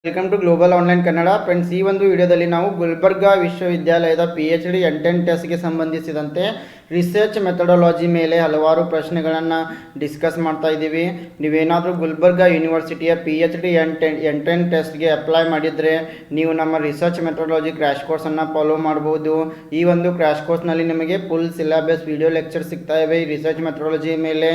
Welcome to global online Kannada friends. ಈ ಒಂದು ವಿಡಿಯೋದಲ್ಲಿ ನಾವು ಗುಲ್ಬರ್ಗಾ ವಿಶ್ವವಿದ್ಯಾಲಯದ PhD ಎಂಟ್ರೆನ್ಸ್ ಟೆಸ್ಟ್ಗೆ ಸಂಬಂಧಿಸಿದಂತೆ ರಿಸರ್ಚ್ ಮೆಥಡಾಲಜಿ ಮೇಲೆ ಹಲವಾರು ಪ್ರಶ್ನೆಗಳನ್ನು ಡಿಸ್ಕಸ್ ಮಾಡ್ತಾ ಇದ್ದೀವಿ. ನೀವೇನಾದರೂ ಗುಲ್ಬರ್ಗಾ ಯೂನಿವರ್ಸಿಟಿಯ PhD ಎಂಟ್ರೆನ್ಸ್ ಟೆಸ್ಟ್ಗೆ ಅಪ್ಲೈ ಮಾಡಿದರೆ ನೀವು ನಮ್ಮ ರಿಸರ್ಚ್ ಮೆಥಡಾಲಜಿ ಕ್ರ್ಯಾಶ್ ಕೋರ್ಸನ್ನು ಫಾಲೋ ಮಾಡ್ಬೋದು. ಈ ಒಂದು ಕ್ರ್ಯಾಶ್ ಕೋರ್ಸ್ನಲ್ಲಿ ನಿಮಗೆ ಫುಲ್ ಸಿಲೆಬಸ್ ವಿಡಿಯೋ ಲೆಕ್ಚರ್ ಸಿಗ್ತಾ ಇವೆ ಈ ರಿಸರ್ಚ್ ಮೆಥಡಾಲಜಿ ಮೇಲೆ.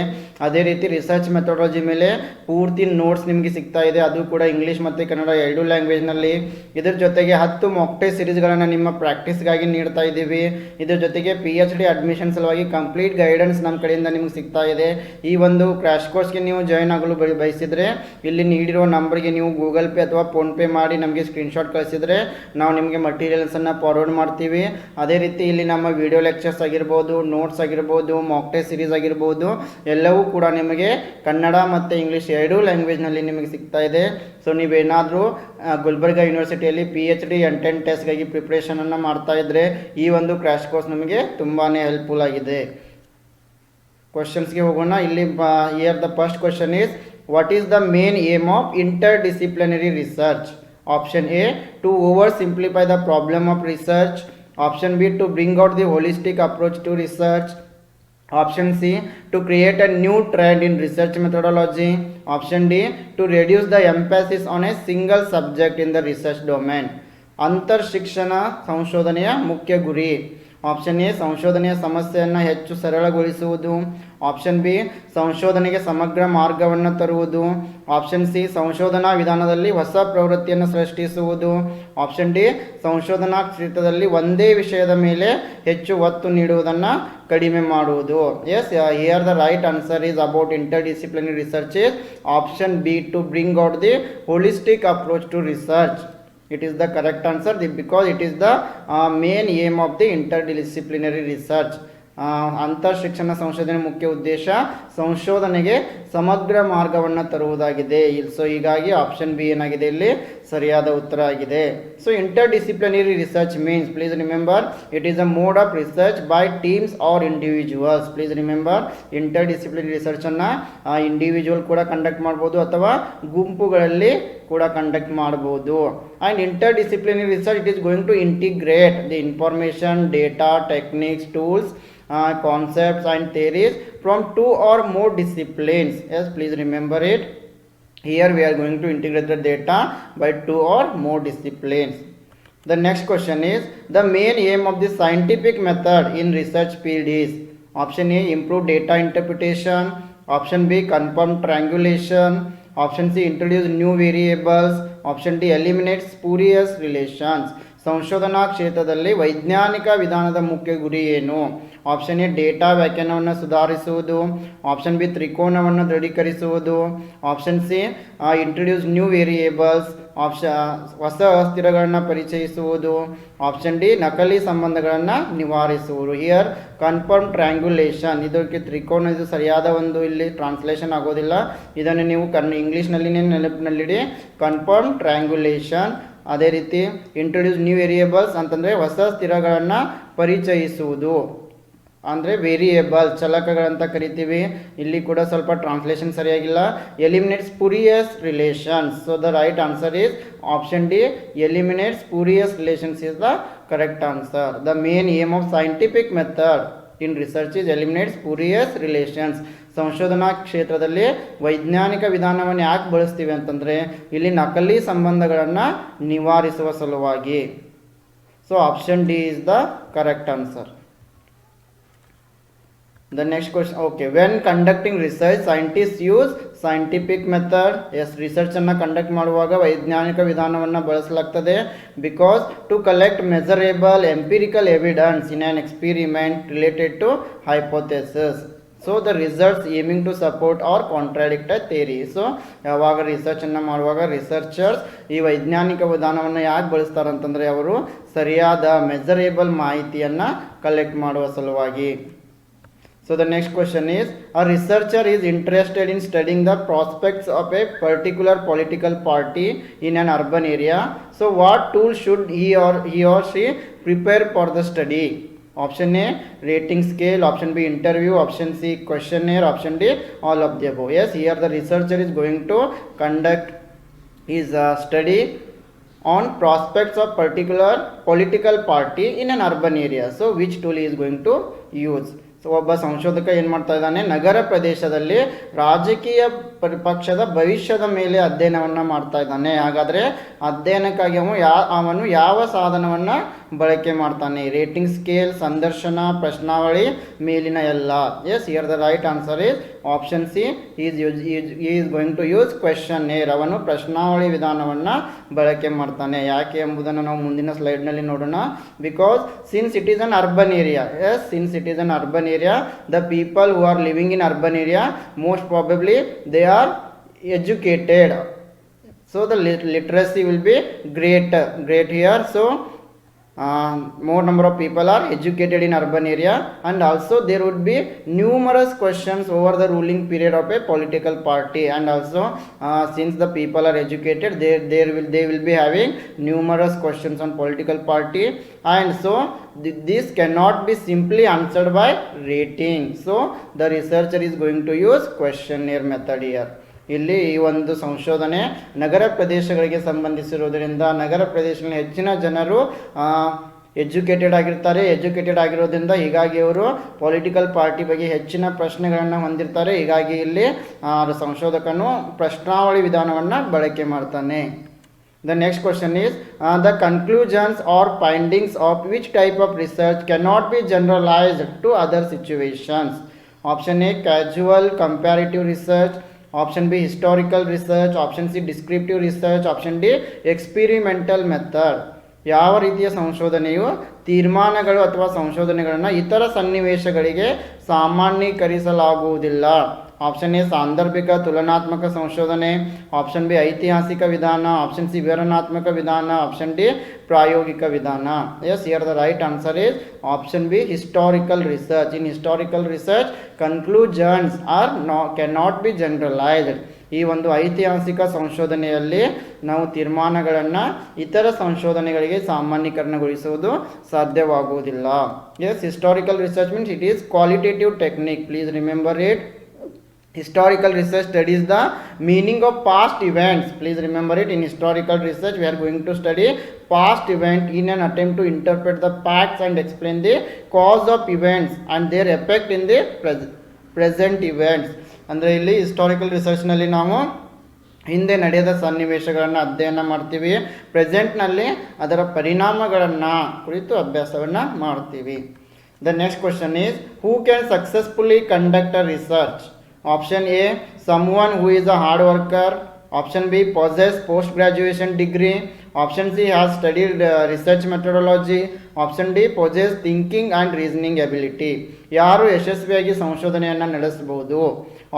ಅದೇ ರೀತಿ ರಿಸರ್ಚ್ ಮೆಥಡಾಲಜಿ ಮೇಲೆ ಪೂರ್ತಿ ನೋಟ್ಸ್ ನಿಮಗೆ ಸಿಗ್ತಾ ಇದೆ, ಅದು ಕೂಡ ಇಂಗ್ಲೀಷ್ ಮತ್ತು ಕನ್ನಡ ಎರಡು ಲ್ಯಾಂಗ್ವೇಜ್ನಲ್ಲಿ. ಇದರ ಜೊತೆಗೆ 10 ಮಾಕ್ ಟೆಸ್ಟ್ ಸಿರೀಸ್ಗಳನ್ನು ನಿಮ್ಮ ಪ್ರಾಕ್ಟೀಸ್ಗಾಗಿ ನೀಡ್ತಾ ಇದ್ದೀವಿ. ಇದರ ಜೊತೆಗೆ PhD ಅಡ್ಮಿಷನ್ ಸಲುವಾಗಿ ಕಂಪ್ಲೀಟ್ ಗೈಡೆನ್ಸ್ ನಮ್ಮ ಕಡೆಯಿಂದ ನಿಮಗೆ ಸಿಗ್ತಾ ಇದೆ. ಈ ಒಂದು ಕ್ರ್ಯಾಶ್ ಕೋರ್ಸ್ಗೆ ನೀವು ಜಾಯ್ನ್ ಆಗಲು ಬಯಸಿದರೆ ಇಲ್ಲಿ ನೀಡಿರುವ ನಂಬರ್ಗೆ ನೀವು ಗೂಗಲ್ ಪೇ ಅಥವಾ ಫೋನ್ಪೇ ಮಾಡಿ ನಮಗೆ ಸ್ಕ್ರೀನ್ಶಾಟ್ ಕಳಿಸಿದರೆ ನಾವು ನಿಮಗೆ ಮಟೀರಿಯಲ್ಸನ್ನು ಫಾರ್ವರ್ಡ್ ಮಾಡ್ತೀವಿ. ಅದೇ ರೀತಿ ಇಲ್ಲಿ ನಮ್ಮ ವಿಡಿಯೋ ಲೆಕ್ಚರ್ಸ್ ಆಗಿರ್ಬೋದು, ನೋಟ್ಸ್ ಆಗಿರ್ಬೋದು, ಮಾಕ್ ಟೆಸ್ಟ್ ಸಿರೀಸ್ ಆಗಿರ್ಬೋದು, ಎಲ್ಲವೂ ಕೂಡ ನಿಮಗೆ ಕನ್ನಡ ಮತ್ತು ಇಂಗ್ಲೀಷ್ ಎರಡೂ ಲ್ಯಾಂಗ್ವೇಜ್ನಲ್ಲಿ ನಿಮಗೆ ಸಿಗ್ತಾ ಇದೆ. ಸೊ ನೀವೇನಾದರೂ ಗುಲ್ಬರ್ಗಾ ಯೂನಿವರ್ಸಿಟಿಯಲ್ಲಿ PhD ಎಂಟ್ರೆನ್ಸ್ ಟೆಸ್ಟ್ಗಾಗಿ ಪ್ರಿಪ್ರೇಷನನ್ನು ಮಾಡ್ತಾ ಇದ್ದರೆ ಈ ಒಂದು ಕ್ರ್ಯಾಶ್ ಕೋರ್ಸ್ ನಮಗೆ ತುಂಬಾ ಹೆಲ್ಪ್ಫುಲ್ ಆಗಿದೆ. ಕ್ವಶನ್ಸ್ಗೆ ಹೋಗೋಣ. ಇಲ್ಲಿ here the first question is, what is the main aim of interdisciplinary research? Option A, to oversimplify the problem of research. Option B, to bring out the holistic approach to research. Option C, to create a new trend in research methodology. Option D, to reduce the emphasis on a single subject in the research domain. ಅಂತರ್ ಶಿಕ್ಷಣ ಸಂಶೋಧನೆಯ ಮುಖ್ಯ ಗುರಿ. Option A, ಸಂಶೋಧನೆಯ ಸಮಸ್ಯೆಯನ್ನು ಹೆಚ್ಚು ಸರಳಗೊಳಿಸುವುದು. Option B, ಸಂಶೋಧನೆಗೆ ಸಮಗ್ರ ಮಾರ್ಗವನ್ನು ತರುವುದು. ಆಪ್ಷನ್ ಸಿ, ಸಂಶೋಧನಾ ವಿಧಾನದಲ್ಲಿ ಹೊಸ ಪ್ರವೃತ್ತಿಯನ್ನು ಸೃಷ್ಟಿಸುವುದು. ಆಪ್ಷನ್ ಡಿ, ಸಂಶೋಧನಾ ಕ್ಷೇತ್ರದಲ್ಲಿ ಒಂದೇ ವಿಷಯದ ಮೇಲೆ ಹೆಚ್ಚು ಒತ್ತು ನೀಡುವುದನ್ನು ಕಡಿಮೆ ಮಾಡುವುದು. Yes, here the right answer is about interdisciplinary research is option B, to bring out the holistic approach to research. It is the correct answer because it is the main aim of the interdisciplinary research. ಅಂತರ್ ಶಿಕ್ಷಣ ಸಂಶೋಧನೆ ಮುಖ್ಯ ಉದ್ದೇಶ ಸಂಶೋಧನೆಗೆ ಸಮಗ್ರ ಮಾರ್ಗವನ್ನು ತರುವುದಾಗಿದೆ. So ಹೀಗಾಗಿ ಆಪ್ಷನ್ ಬಿ ಏನಾಗಿದೆ ಇಲ್ಲಿ ಸರಿಯಾದ ಉತ್ತರ ಆಗಿದೆ. So interdisciplinary research means, please remember, it is a mode of research by teams or individuals. Please remember, interdisciplinary ರಿಸರ್ಚನ್ನು ಇಂಡಿವಿಜುವಲ್ ಕೂಡ ಕಂಡಕ್ಟ್ ಮಾಡ್ಬೋದು ಅಥವಾ ಗುಂಪುಗಳಲ್ಲಿ ಕೂಡ ಕಂಡಕ್ಟ್ ಮಾಡ್ಬೋದು. And interdisciplinary research it is going to integrate the information, data, techniques, tools, concepts and theories from 2 or more disciplines. Yes, please remember it. Here we are going to integrate the data by 2 or more disciplines. The next question is, the main aim of the scientific method in research field is? Option A, improve data interpretation. Option B, confirm triangulation. Option C, introduce new variables. Option D, eliminate spurious relations. ಸಂಶೋಧನಾ ಕ್ಷೇತ್ರದಲ್ಲಿ ವೈಜ್ಞಾನಿಕ ವಿಧಾನದ ಮುಖ್ಯ ಗುರಿ ಏನು? Option A, data ವ್ಯಾಖ್ಯಾನವನ್ನು ಸುಧಾರಿಸುವುದು. Option B, ತ್ರಿಕೋನವನ್ನು ದೃಢೀಕರಿಸುವುದು. Option C, introduce new variables. ಹೊಸ ಅಸ್ಥಿರಗಳನ್ನು ಪರಿಚಯಿಸುವುದು. ಆಪ್ಷನ್ ಡಿ, ನಕಲಿ ಸಂಬಂಧಗಳನ್ನು ನಿವಾರಿಸುವುದು. ಹಿಯರ್ ಕನ್ಫರ್ಮ್ ಟ್ರ್ಯಾಂಗ್ಯುಲೇಷನ್, ಇದಕ್ಕೆ ತ್ರಿಕೋನ ಇದು ಸರಿಯಾದ ಒಂದು ಇಲ್ಲಿ ಟ್ರಾನ್ಸ್ಲೇಷನ್ ಆಗೋದಿಲ್ಲ, ಇದನ್ನು ನೀವು ಇಂಗ್ಲೀಷ್ನಲ್ಲಿನೇ ನೆನಪಿನಲ್ಲಿಡಿ, ಕನ್ಫರ್ಮ್ ಟ್ರ್ಯಾಂಗ್ಯುಲೇಷನ್. ಅದೇ ರೀತಿ ಇಂಟ್ರೊಡ್ಯೂಸ್ ನ್ಯೂ ವೇರಿಯೇಬಲ್ಸ್ ಅಂತಂದರೆ ಹೊಸ ಸ್ಥಿರಗಳನ್ನು ಪರಿಚಯಿಸುವುದು, ಅಂದರೆ ವೇರಿಯೇಬಲ್ ಚಲಕಗಳಂತ ಕರಿತೀವಿ. ಇಲ್ಲಿ ಕೂಡ ಸ್ವಲ್ಪ ಟ್ರಾನ್ಸ್ಲೇಷನ್ ಸರಿಯಾಗಿಲ್ಲ. Eliminate spurious relations. So the right answer is option D, eliminate spurious relations is the correct answer. The main aim of scientific method in research is eliminate spurious relations. ಸಂಶೋಧನಾ ಕ್ಷೇತ್ರದಲ್ಲಿ ವೈಜ್ಞಾನಿಕ ವಿಧಾನವನ್ನು ಯಾಕೆ ಬಳಸ್ತೀವಿ ಅಂತಂದರೆ ಇಲ್ಲಿ ನಕಲಿ ಸಂಬಂಧಗಳನ್ನು ನಿವಾರಿಸುವ ಸಲುವಾಗಿ. So option D is the correct answer. The next question, okay, when conducting research scientists use scientific method. Yes, research ಅನ್ನು ಕಂಡಕ್ಟ್ ಮಾಡುವಾಗ ವೈಜ್ಞಾನಿಕ ವಿಧಾನವನ್ನು ಬಳಸಲಾಗ್ತದೆ because to collect measurable empirical evidence in an experiment related to hypothesis. So the results aiming to support or contradict a theory. So ಯಾವಾಗ ರಿಸರ್ಚನ್ನು ಮಾಡುವಾಗ researchers ಈ ವೈಜ್ಞಾನಿಕ ವಿಧಾನವನ್ನು ಯಾಕೆ ಬಳಸ್ತಾರೆ ಅಂತಂದರೆ ಅವರು ಸರಿಯಾದ ಮೆಜರೇಬಲ್ ಮಾಹಿತಿಯನ್ನು ಕಲೆಕ್ಟ್ ಮಾಡುವ ಸಲುವಾಗಿ. So the next question is, a researcher is interested in studying the prospects of a particular political party in an urban area. So what tool should he or she prepare for the study? Option A, rating scale. Option B, interview. Option C, questionnaire. Option D, all of the above. Yes, here the researcher is going to conduct is a study on prospects of particular political party in an urban area. So which tool he is going to use? So ಒಬ್ಬ ಸಂಶೋಧಕ ಏನು ಮಾಡ್ತಾ ಇದ್ದಾನೆ, ನಗರ ಪ್ರದೇಶದಲ್ಲಿ ರಾಜಕೀಯ ಪಕ್ಷದ ಭವಿಷ್ಯದ ಮೇಲೆ ಅಧ್ಯಯನವನ್ನು ಮಾಡ್ತಾ ಇದ್ದಾನೆ. ಹಾಗಾದರೆ ಅಧ್ಯಯನಕ್ಕಾಗಿ ಅವನು ಯಾವ ಸಾಧನವನ್ನು ಬಳಕೆ ಮಾಡ್ತಾನೆ? ರೇಟಿಂಗ್ ಸ್ಕೇಲ್, ಸಂದರ್ಶನ, ಪ್ರಶ್ನಾವಳಿ, ಮೇಲಿನ ಎಲ್ಲ. Yes, here the right answer is option C. Is going to use questionnaire. ಅವನು ಪ್ರಶ್ನಾವಳಿ ವಿಧಾನವನ್ನು ಬಳಕೆ ಮಾಡ್ತಾನೆ. ಯಾಕೆ ಎಂಬುದನ್ನು ನಾವು ಮುಂದಿನ ಸ್ಲೈಡ್ನಲ್ಲಿ ನೋಡೋಣ. Because since it is an urban area, yes, since it is an urban area, the people who are living in urban area most probably they are educated, so the literacy will be great here. So more number of people are educated in urban area, and also there would be numerous questions over the ruling period of a political party, and also since the people are educated, they will be having numerous questions on political party, and so this cannot be simply answered by rating. So the researcher is going to use questionnaire method here. ಇಲ್ಲಿ ಈ ಒಂದು ಸಂಶೋಧನೆ ನಗರ ಪ್ರದೇಶಗಳಿಗೆ ಸಂಬಂಧಿಸಿರುವುದರಿಂದ ನಗರ ಪ್ರದೇಶದಲ್ಲಿ ಹೆಚ್ಚಿನ ಜನರು educated ಆಗಿರೋದ್ರಿಂದ ಹೀಗಾಗಿ ಅವರು ಪೊಲಿಟಿಕಲ್ ಪಾರ್ಟಿ ಬಗ್ಗೆ ಹೆಚ್ಚಿನ ಪ್ರಶ್ನೆಗಳನ್ನು ಹೊಂದಿರ್ತಾರೆ. ಹೀಗಾಗಿ ಇಲ್ಲಿ ಸಂಶೋಧಕನು ಪ್ರಶ್ನಾವಳಿ ವಿಧಾನವನ್ನು ಬಳಕೆ ಮಾಡ್ತಾನೆ. The next question is the conclusions or findings of which type of research cannot be generalized to other situations? Option A, casual comparative research. Option B, historical research. Option C, descriptive research. Option D, experimental method. ಯಾವ ರೀತಿಯ ಸಂಶೋಧನೆಯು ತೀರ್ಮಾನಗಳು ಅಥವಾ ಸಂಶೋಧನೆಗಳನ್ನು ಇತರ ಸನ್ನಿವೇಶಗಳಿಗೆ ಸಾಮಾನ್ಯೀಕರಿಸಲಾಗುವುದಿಲ್ಲ? Option A ಸಾಂದರ್ಭಿಕ ತುಲನಾತ್ಮಕ ಸಂಶೋಧನೆ. ಆಪ್ಷನ್ ಬಿ ಐತಿಹಾಸಿಕ ವಿಧಾನ. ಆಪ್ಷನ್ ಸಿ ವಿವರಣಾತ್ಮಕ ವಿಧಾನ. ಆಪ್ಷನ್ ಡಿ ಪ್ರಾಯೋಗಿಕ ವಿಧಾನ. Yes, here the right answer is option B, historical research. In historical research conclusions cannot be generalised. ಈ ಒಂದು ಐತಿಹಾಸಿಕ ಸಂಶೋಧನೆಯಲ್ಲಿ ನಾವು ತೀರ್ಮಾನಗಳನ್ನು ಇತರ ಸಂಶೋಧನೆಗಳಿಗೆ ಸಾಮಾನ್ಯೀಕರಣಗೊಳಿಸುವುದು ಸಾಧ್ಯವಾಗುವುದಿಲ್ಲ. Yes, historical research means it is qualitative technique. Please remember it. Historical research studies the meaning of past events. Please remember it. In historical research we are going to study past event in an attempt to interpret the facts and explain the cause of events and their effect in the present events. ಅಂದರೆ ಇಲ್ಲಿ historical ರಿಸರ್ಚ್ನಲ್ಲಿ ನಾವು ಹಿಂದೆ ನಡೆದ ಸನ್ನಿವೇಶಗಳನ್ನು ಅಧ್ಯಯನ ಮಾಡ್ತೀವಿ, ಪ್ರೆಸೆಂಟ್ನಲ್ಲಿ ಅದರ ಪರಿಣಾಮಗಳನ್ನು ಕುರಿತು ಅಭ್ಯಾಸವನ್ನು ಮಾಡ್ತೀವಿ. The next question is who can successfully conduct a research? Option A, someone who is a hard worker. Option B, possess post graduation degree. Option C, has studied research methodology. Option D, possess thinking and reasoning ability. ಯಾರು ಯಶಸ್ವಿಯಾಗಿ ಸಂಶೋಧನೆಯನ್ನು ನಡೆಸಬಹುದು?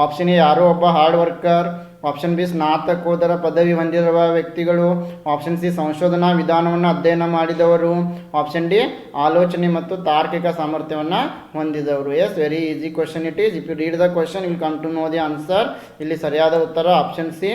Option A, ಯಾರೋ ಒಬ್ಬ hard worker. Option B, ಸ್ನಾತಕೋತ್ತರ ಪದವಿ ಹೊಂದಿರುವ ವ್ಯಕ್ತಿಗಳು. ಆಪ್ಷನ್ ಸಿ, ಸಂಶೋಧನಾ ವಿಧಾನವನ್ನು ಅಧ್ಯಯನ ಮಾಡಿದವರು. ಆಪ್ಷನ್ ಡಿ, ಆಲೋಚನೆ ಮತ್ತು ತಾರ್ಕಿಕ ಸಾಮರ್ಥ್ಯವನ್ನು ಹೊಂದಿದವರು. Yes, very easy question it is. If you read the question you will come to know the answer. ಇಲ್ಲಿ ಸರಿಯಾದ ಉತ್ತರ option C,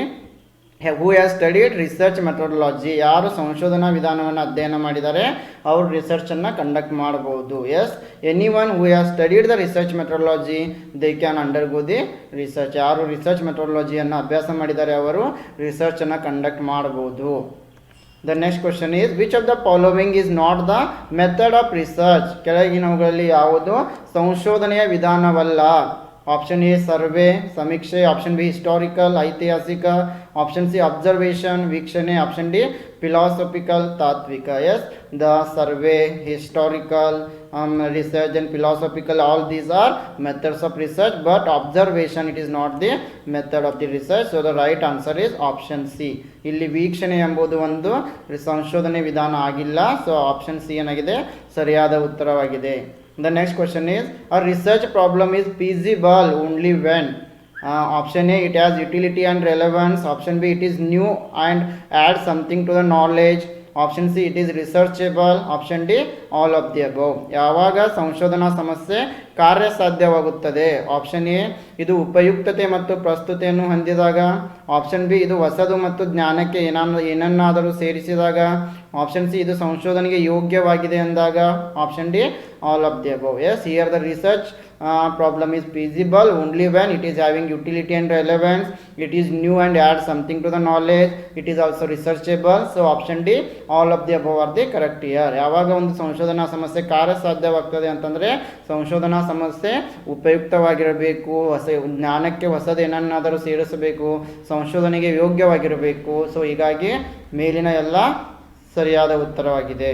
who has studied research methodology. ಯಾರು ಸಂಶೋಧನಾ ವಿಧಾನವನ್ನು ಅಧ್ಯಯನ ಮಾಡಿದ್ದಾರೆ ಅವರು ರಿಸರ್ಚನ್ನು ಕಂಡಕ್ಟ್ ಮಾಡಬಹುದು. Yes, anyone who has studied the research methodology they can undergo the research. ಯಾರು ರಿಸರ್ಚ್ ಮೆಥಡಾಲಜಿಯನ್ನು ಅಭ್ಯಾಸ ಮಾಡಿದ್ದಾರೆ ಅವರು ರಿಸರ್ಚನ್ನು ಕಂಡಕ್ಟ್ ಮಾಡಬಹುದು. The next question is which of the following is not the method of research? ಕೆಳಗಿನವುಗಳಲ್ಲಿ ಯಾವುದು ಸಂಶೋಧನೆಯ ವಿಧಾನವಲ್ಲ? ಆಪ್ಷನ್ ಎ ಸರ್ವೆ ಸಮೀಕ್ಷೆ. ಆಪ್ಷನ್ ಬಿ ಹಿಸ್ಟಾರಿಕಲ್ ಐತಿಹಾಸಿಕ. ಆಪ್ಷನ್ ಸಿ ಅಬ್ಸರ್ವೇಷನ್ ವೀಕ್ಷಣೆ. ಆಪ್ಷನ್ ಡಿ ಫಿಲಾಸಫಿಕಲ್ ತಾತ್ವಿಕ. Yes, the survey, historical research and philosophical, all these are methods of research, but observation it is not the method of the research. So the right answer is option C. ಇಲ್ಲಿ ವೀಕ್ಷಣೆ ಎಂಬುದು ಒಂದು ಸಂಶೋಧನೆ ವಿಧಾನ ಆಗಿಲ್ಲ. So option C ಏನಾಗಿದೆ ಸರಿಯಾದ ಉತ್ತರವಾಗಿದೆ. The next question is a research problem is feasible only when? Option A, it has utility and relevance. Option B, it is new and adds something to the knowledge. Option C, it is ರಿಸರ್ಚೇಬಲ್. Option D, all of the above. ಯಾವಾಗ ಸಂಶೋಧನಾ ಸಮಸ್ಯೆ ಕಾರ್ಯಸಾಧ್ಯವಾಗುತ್ತದೆ? Option A, ಇದು ಉಪಯುಕ್ತತೆ ಮತ್ತು ಪ್ರಸ್ತುತೆಯನ್ನು ಹೊಂದಿದಾಗ. Option B, ಇದು ಹೊಸದು ಮತ್ತು ಜ್ಞಾನಕ್ಕೆ ಏನನ್ನಾದರೂ ಸೇರಿಸಿದಾಗ. ಆಪ್ಷನ್ ಸಿ, ಇದು ಸಂಶೋಧನೆಗೆ ಯೋಗ್ಯವಾಗಿದೆ ಎಂದಾಗ. Option D, all of the above. Yes, here the research problem is feasible only when it is having utility and relevance, it is new and adds something to the knowledge, it is also researchable. So option D, all of the above are the correct here. ಯಾವಾಗ ಒಂದು ಸಂಶೋಧನಾ ಸಮಸ್ಯೆ ಕಾರ್ಯಸಾಧ್ಯವಾಗ್ತದೆ ಅಂತಂದರೆ ಸಂಶೋಧನಾ ಸಮಸ್ಯೆ ಉಪಯುಕ್ತವಾಗಿರಬೇಕು, ಹೊಸ ಜ್ಞಾನಕ್ಕೆ ಹೊಸದೇನನ್ನಾದರೂ ಸೇರಿಸಬೇಕು, ಸಂಶೋಧನೆಗೆ ಯೋಗ್ಯವಾಗಿರಬೇಕು. ಸೊ ಹೀಗಾಗಿ ಮೇಲಿನ ಎಲ್ಲ ಸರಿಯಾದ ಉತ್ತರವಾಗಿದೆ.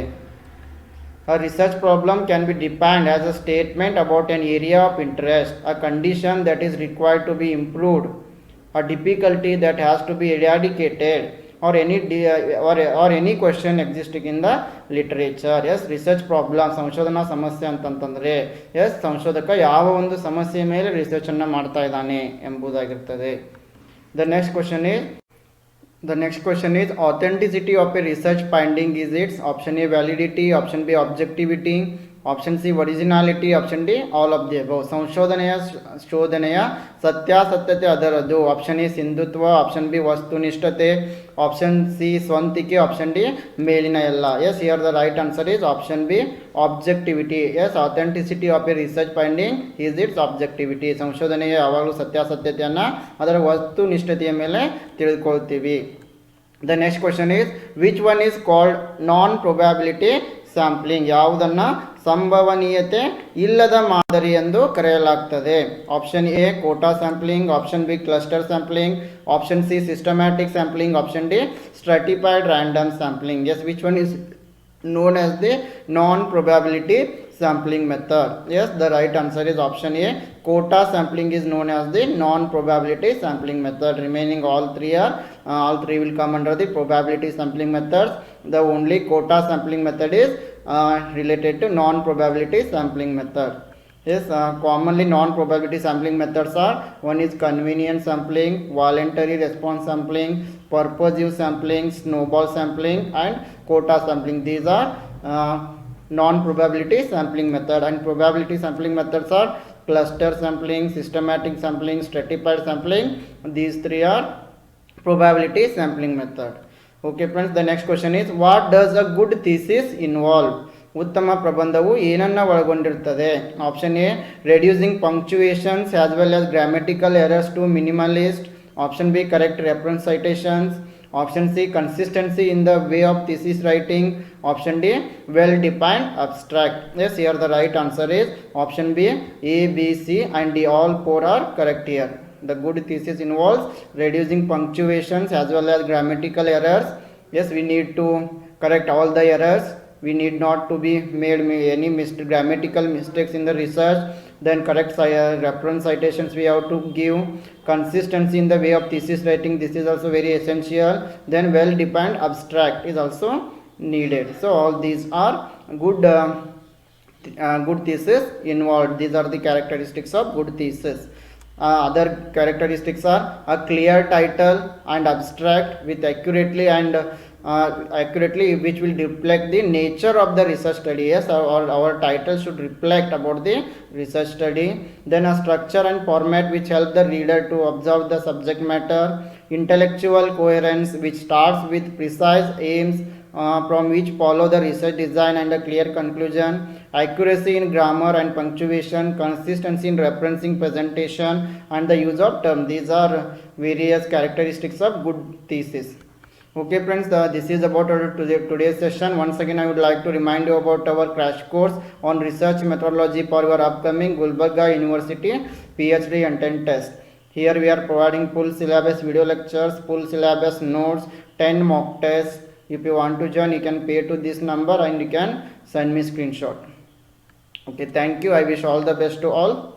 A research problem can be defined as a statement about an area of interest, a condition that is required to be improved, a difficulty that has to be eradicated, or any question existing in the literature. Yes, research problem, ಸಂಶೋಧನಾ ಸಮಸ್ಯೆ ಅಂತಂತಂದರೆ S ಸಂಶೋಧಕ ಯಾವ ಒಂದು ಸಮಸ್ಯೆ ಮೇಲೆ ರಿಸರ್ಚನ್ನು ಮಾಡ್ತಾ ಇದ್ದಾನೆ ಎಂಬುದಾಗಿರ್ತದೆ. The next question is authenticity of a research finding is its option A validity, option B objectivity, option C originality, option D all of the above. ಶೋಧನೆಯ ಸತ್ಯಾಸತ್ಯತೆ ಅದರದು. ಆಪ್ಷನ್ ಎ ಸಿಂಧುತ್ವ, ಆಪ್ಷನ್ ಬಿ ವಸ್ತುನಿಷ್ಠತೆ, ಆಪ್ಷನ್ ಸಿ ಸ್ವಂತಿಕೆ, option D ಮೇಲಿನ ಎಲ್ಲ. Yes, here the right answer is option B objectivity. Yes, authenticity of a research finding is its objectivity. ಸಂಶೋಧನೆಯ ಯಾವಾಗಲೂ ಸತ್ಯಾಸತ್ಯತೆಯನ್ನು ಅದರ ವಸ್ತುನಿಷ್ಠತೆಯ ಮೇಲೆ ತಿಳಿದುಕೊಳ್ತೀವಿ. The next question is which one is called non probability sampling. ಯಾವುದನ್ನು ಸಂಭವನೀಯತೆ ಇಲ್ಲದ ಮಾದರಿ ಎಂದು ಕರೆಯಲಾಗ್ತದೆ. Option A quota sampling, option B cluster sampling, option C systematic sampling, option D stratified random sampling. Yes, which one is known as the non-probability sampling method? Yes, the right answer is option A. Quota sampling is known as the non-probability sampling method. Remaining all three will come under the probability sampling methods. The only quota sampling method is related to non-probability sampling method. Yes, commonly non-probability sampling methods are: one is convenience sampling, voluntary response sampling, purposive sampling, snowball sampling, and quota sampling. These are non-probability sampling method. And probability sampling methods are cluster sampling, systematic sampling, stratified sampling. These three are probability sampling method. Okay friends, the next question is what does a good thesis involve? ಉತ್ತಮ ಪ್ರಬಂಧವು ಏನನ್ನು ಒಳಗೊಂಡಿರುತ್ತದೆ? Option A reducing punctuations as well as grammatical errors to minimalist, option B correct reference citations, option C consistency in the way of thesis writing, option D well defined abstract. Yes, here the right answer is option B A, B, C and D, all four are correct here. The good thesis involves reducing punctuations as well as grammatical errors. Yes, we need to correct all the errors. We need not to be made any grammatical mistakes in the research. Then correct reference citations we have to give. Consistency in the way of thesis writing, this is also very essential. Then well defined abstract is also needed. So all these are good thesis involved. These are the characteristics of good thesis. Other characteristics are a clear title and abstract with accurately which will reflect the nature of the research study. Yes, our title should reflect about the research study. Then a structure and format which help the reader to observe the subject matter. Intellectual coherence which starts with precise aims from which follow the research design and a clear conclusion. Accuracy in grammar and punctuation, consistency in referencing presentation, and the use of term. These are various characteristics of good thesis. Okay friends, this is about our today's session. Once again I would like to remind you about our crash course on research methodology for your upcoming Gulbarga University PhD intent test. Here we are providing full syllabus video lectures, full syllabus notes, 10 mock tests. If you want to join, you can pay to this number and you can send me screenshot. Okay, thank you. I wish all the best to all.